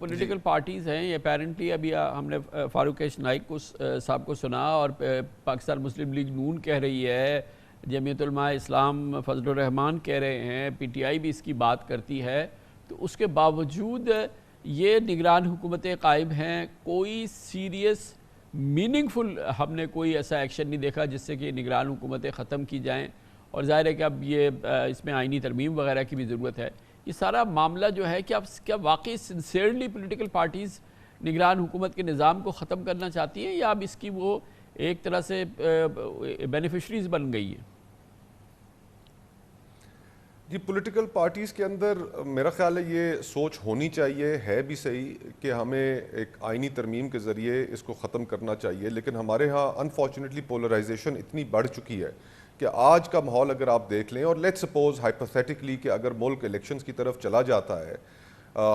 Political parties ہیں یہ apparently ابھی ہم نے فاروق نائک کو صاحب کو سنا اور پاکستان مسلم لیگ نون کہہ رہی ہے، جمعیت علماء اسلام فضل الرحمان کہہ رہے ہیں، پی ٹی آئی بھی اس کی بات کرتی ہے، تو اس کے باوجود یہ نگران حکومتیں قائم ہیں، کوئی سیریس میننگ فل ہم نے کوئی ایسا ایکشن نہیں دیکھا جس سے کہ نگران حکومتیں ختم کی جائیں، اور ظاہر ہے کہ اب یہ اس میں آئینی ترمیم وغیرہ کی بھی ضرورت ہے۔ یہ سارا معاملہ جو ہے کہ اب کیا واقعی سنسیئرلی پولیٹیکل پارٹیز نگران حکومت کے نظام کو ختم کرنا چاہتی ہیں یا اب اس کی وہ ایک طرح سے بینیفیشریز بن گئی ہیں؟ جی پولیٹیکل پارٹیز کے اندر میرا خیال ہے یہ سوچ ہونی چاہیے، ہے بھی صحیح کہ ہمیں ایک آئینی ترمیم کے ذریعے اس کو ختم کرنا چاہیے، لیکن ہمارے ہاں انفارچونیٹلی پولرائزیشن اتنی بڑھ چکی ہے کہ آج کا ماحول اگر آپ دیکھ لیں، اور لیٹ سپوز ہائپوتھیٹکلی کہ اگر ملک الیکشنز کی طرف چلا جاتا ہے،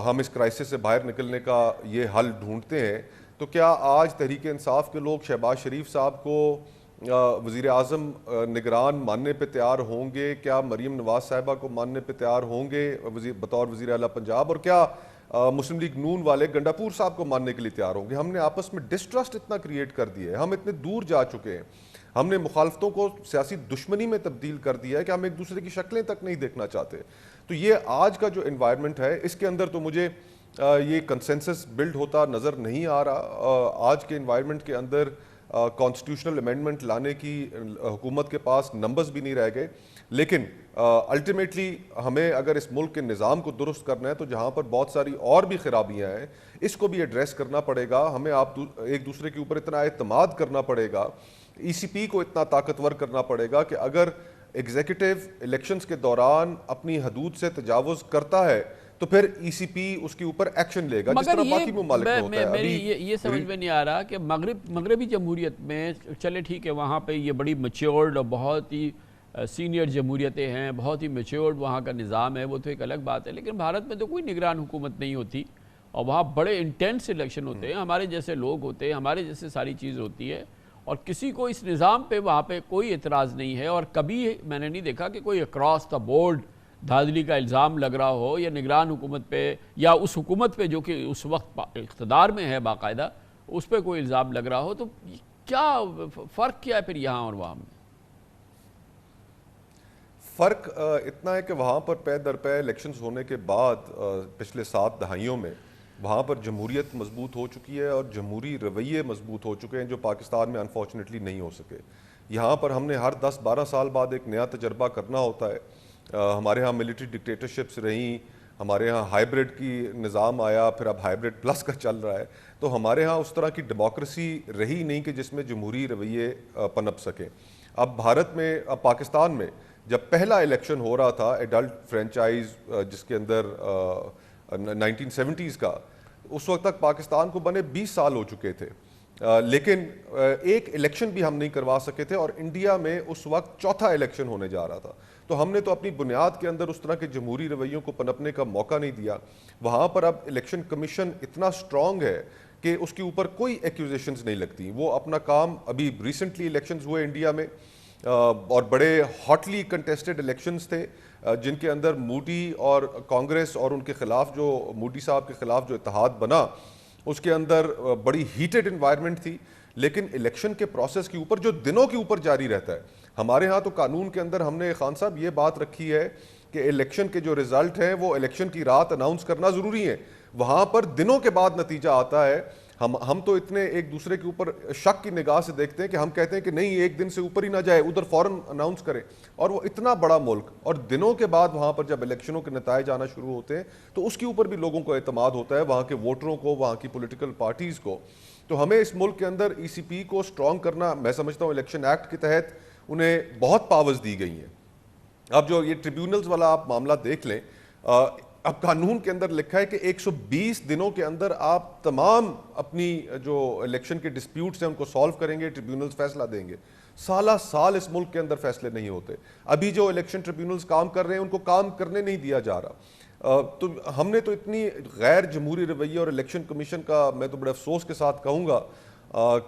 ہم اس کرائسس سے باہر نکلنے کا یہ حل ڈھونڈتے ہیں، تو کیا آج تحریک انصاف کے لوگ شہباز شریف صاحب کو وزیر اعظم نگران ماننے پہ تیار ہوں گے؟ کیا مریم نواز صاحبہ کو ماننے پہ تیار ہوں گے بطور وزیر اعلیٰ پنجاب؟ اور کیا مسلم لیگ نون والے گنڈاپور صاحب کو ماننے کے لیے تیار ہوں گے؟ ہم نے آپس میں ڈسٹرسٹ اتنا کریٹ کر دیا ہے، ہم اتنے دور جا چکے ہیں، ہم نے مخالفتوں کو سیاسی دشمنی میں تبدیل کر دیا ہے کہ ہم ایک دوسرے کی شکلیں تک نہیں دیکھنا چاہتے۔ تو یہ آج کا جو انوائرمنٹ ہے اس کے اندر تو مجھے یہ کنسنسس بلڈ ہوتا نظر نہیں آ رہا۔ آج کے انوائرمنٹ کے اندر کانسٹیٹیوشنل امینڈمنٹ لانے کی حکومت کے پاس نمبرز بھی نہیں رہ گئے، لیکن الٹیمیٹلی ہمیں اگر اس ملک کے نظام کو درست کرنا ہے تو جہاں پر بہت ساری اور بھی خرابیاں ہیں اس کو بھی ایڈریس کرنا پڑے گا۔ ہمیں ایک دوسرے کے اوپر اتنا اعتماد کرنا پڑے گا، ای سی پی کو اتنا طاقتور کرنا پڑے گا کہ اگر ایگزیکٹو الیکشنز کے دوران اپنی حدود سے تجاوز کرتا ہے تو پھر ای سی پی اس کے اوپر ایکشن لے گا، جس طرح باقی ممالک میں ہوتا ہے۔ میری یہ سمجھ میں نہیں آ رہا کہ مغربی جمہوریت میں چلے ٹھیک ہے وہاں پہ یہ بڑی میچیورڈ اور بہت ہی سینئر جمہوریتیں ہیں، بہت ہی میچیورڈ وہاں کا نظام ہے، وہ تو ایک الگ بات ہے، لیکن بھارت میں تو کوئی نگران حکومت نہیں ہوتی اور وہاں بڑے انٹینس الیکشن ہوتے ہیں، ہمارے جیسے لوگ ہوتے ہیں، ہمارے جیسے ساری چیز ہوتی ہے، اور کسی کو اس نظام پہ وہاں پہ کوئی اعتراض نہیں ہے، اور کبھی میں نے نہیں دیکھا کہ کوئی اکراس دا بورڈ دھاندلی کا الزام لگ رہا ہو یا نگران حکومت پہ یا اس حکومت پہ جو کہ اس وقت اقتدار میں ہے باقاعدہ اس پہ کوئی الزام لگ رہا ہو۔ تو کیا فرق کیا ہے پھر یہاں اور وہاں میں؟ فرق اتنا ہے کہ وہاں پر پے در پے الیکشنز ہونے کے بعد پچھلے 7 دہائیوں میں وہاں پر جمہوریت مضبوط ہو چکی ہے اور جمہوری رویے مضبوط ہو چکے ہیں جو پاکستان میں انفارچونیٹلی نہیں ہو سکے۔ یہاں پر ہم نے ہر 10-12 سال بعد ایک نیا تجربہ کرنا ہوتا ہے۔ ہمارے ہاں ملٹری ڈکٹیٹرشپس رہیں، ہمارے ہاں ہائیبرڈ کی نظام آیا، پھر اب ہائیبرڈ پلس کا چل رہا ہے، تو ہمارے ہاں اس طرح کی ڈیموکریسی رہی نہیں کہ جس میں جمہوری رویے پنپ سکیں۔ اب بھارت میں، اب پاکستان میں جب پہلا الیکشن ہو رہا تھا ایڈلٹ فرینچائز جس کے اندر 1970s کا، اس وقت تک پاکستان کو بنے 20 سال ہو چکے تھے، لیکن ایک الیکشن بھی ہم نہیں کروا سکے تھے، اور انڈیا میں اس وقت چوتھا الیکشن ہونے جا رہا تھا۔ تو ہم نے تو اپنی بنیاد کے اندر اس طرح کے جمہوری رویوں کو پنپنے کا موقع نہیں دیا۔ وہاں پر اب الیکشن کمیشن اتنا سٹرونگ ہے کہ اس کے اوپر کوئی ایکوزیشنز نہیں لگتی، وہ اپنا کام، ابھی ریسنٹلی الیکشنز ہوئے انڈیا میں اور بڑے ہاٹلی کنٹیسٹڈ الیکشنز تھے جن کے اندر مودی اور کانگریس اور ان کے خلاف جو مودی صاحب کے خلاف جو اتحاد بنا اس کے اندر بڑی ہیٹڈ انوائرمنٹ تھی، لیکن الیکشن کے پروسیس کے اوپر جو دنوں کے اوپر جاری رہتا ہے، ہمارے ہاں تو قانون کے اندر ہم نے خان صاحب یہ بات رکھی ہے کہ الیکشن کے جو رزلٹ ہیں وہ الیکشن کی رات اناؤنس کرنا ضروری ہے، وہاں پر دنوں کے بعد نتیجہ آتا ہے۔ ہم تو اتنے ایک دوسرے کے اوپر شک کی نگاہ سے دیکھتے ہیں کہ ہم کہتے ہیں کہ نہیں ایک دن سے اوپر ہی نہ جائے، ادھر فوراً اناؤنس کریں، اور وہ اتنا بڑا ملک، اور دنوں کے بعد وہاں پر جب الیکشنوں کے نتائج آنا شروع ہوتے ہیں تو اس کے اوپر بھی لوگوں کو اعتماد ہوتا ہے، وہاں کے ووٹروں کو، وہاں کی پولیٹیکل پارٹیز کو۔ تو ہمیں اس ملک کے اندر ای سی پی کو سٹرونگ کرنا، میں سمجھتا ہوں الیکشن ایکٹ کے تحت انہیں بہت پاورز دی گئی ہیں۔ اب جو یہ ٹریبیونلز والا آپ معاملہ دیکھ لیں، اب قانون کے اندر لکھا ہے کہ 120 دنوں کے اندر آپ تمام اپنی جو الیکشن کے ڈسپیوٹس ہیں ان کو سالو کریں گے، ٹریبیونلز فیصلہ دیں گے۔ سالہ سال اس ملک کے اندر فیصلے نہیں ہوتے۔ ابھی جو الیکشن ٹریبیونلز کام کر رہے ہیں ان کو کام کرنے نہیں دیا جا رہا۔ تو ہم نے تو اتنی غیر جمہوری رویے، اور الیکشن کمیشن کا میں تو بڑے افسوس کے ساتھ کہوں گا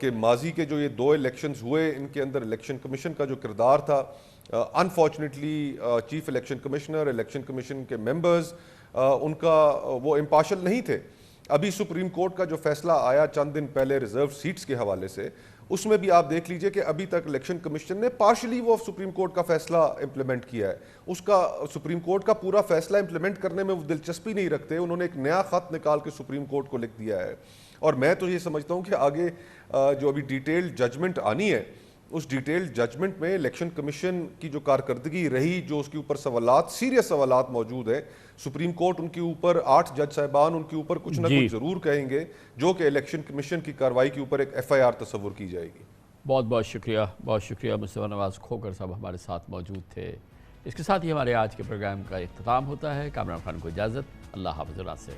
کہ ماضی کے جو یہ 2 الیکشنز ہوئے ان کے اندر الیکشن کمیشن کا جو کردار تھا، unfortunately chief election commissioner, election commission کے ممبرز ان کا وہ امپارشل نہیں تھے۔ ابھی سپریم کورٹ کا جو فیصلہ آیا چند دن پہلے ریزرو سیٹس کے حوالے سے، اس میں بھی آپ دیکھ لیجئے کہ ابھی تک الیکشن کمیشن نے پارشلی وہ سپریم کورٹ کا فیصلہ امپلیمنٹ کیا ہے. اس کا سپریم کورٹ کا پورا فیصلہ امپلیمنٹ کرنے میں وہ دلچسپی نہیں رکھتے. انہوں نے ایک نیا خط نکال کے سپریم کورٹ کو لکھ دیا ہے. اور میں تو یہ سمجھتا ہوں کہ آگے جو ابھی ڈیٹیل ججمنٹ آنی ہے، اس ڈیٹیل ججمنٹ میں الیکشن کمیشن کی جو کارکردگی رہی، جو اس کے اوپر سوالات، سیریس سوالات موجود ہیں، سپریم کورٹ ان کے اوپر 8 جج صاحبان ان کے اوپر کچھ نہ کچھ ضرور کہیں گے، جو کہ الیکشن کمیشن کی کارروائی کے اوپر ایک FIR تصور کی جائے گی. بہت بہت شکریہ مصطفیٰ نواز کھوکھر صاحب ہمارے ساتھ موجود تھے. اس کے ساتھ ہی ہمارے آج کے پروگرام کا اختتام ہوتا ہے. کامران خان کو اجازت. اللہ حافظ. سے